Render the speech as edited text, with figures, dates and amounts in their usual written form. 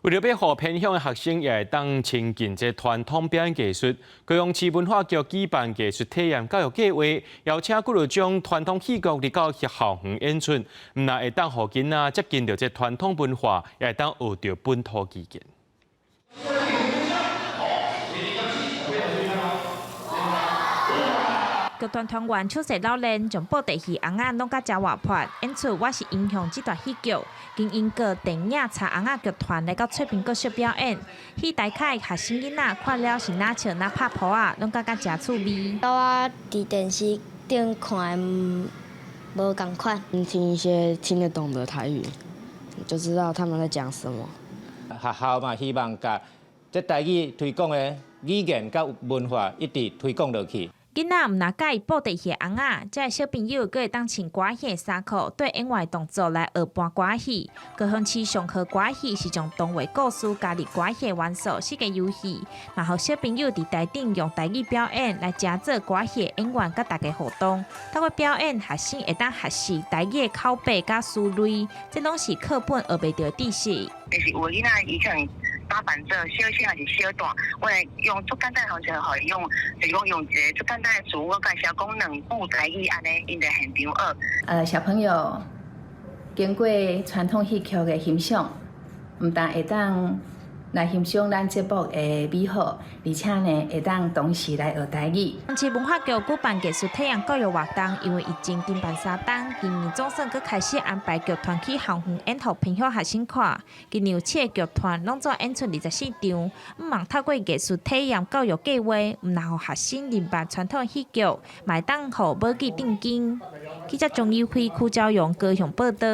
为了要互偏乡的学生也会当亲近这传统表演艺术，高雄市文化局举办艺术体验教育计划，邀请几种传统戏曲入到校园演出，唔但会当互囡仔接近到这传统文化，也会当学到本土语言。剧团团员出色老练，将布袋戏红仔弄甲真活泼，演出我是英雄这段戏剧，经英国电影茶红仔剧团来到翠屏国小表演。戏台下学生囡仔看了是哪笑哪拍谱啊，拢感觉真趣味。我伫电视顶看无共款，听一些听得懂的台语，就知道他们在讲什么。学校嘛，希望把这台语推广的语言甲文化一直推广落去。囡仔唔若介意布袋戏红仔，这小朋友阁会当穿歌戏衫裤，对演员动作来学搬歌戏。高雄市上课歌戏是将动画故事加入歌戏元素，是个游戏，嘛互小朋友伫台顶用台语表演来加做歌戏演员甲大家互动。透过表演，学生会当学习台语口碑甲思维，这拢是课本学袂到知识。就是有囡仔伊像打扮做小小还是小段，我来用最简单的方式，可以用，就是讲用一个最简单的词，我介绍讲两句台语，安尼因在现场学。小朋友经过传统戏曲的欣赏，唔但会当来欣赏咱节目的美好，而且呢会当同时来学台语。高雄市文化局举办艺术体验教育活动，因为疫情停办3档，今年总算佫开始安排剧团去校园演互偏乡学生看。今年有7个剧团拢做演出24场，毋望透过艺术体验教育计划，毋但互学生明白传统戏剧，嘛会当互母语定根。记者钟友辉、邱昭勇高雄报道。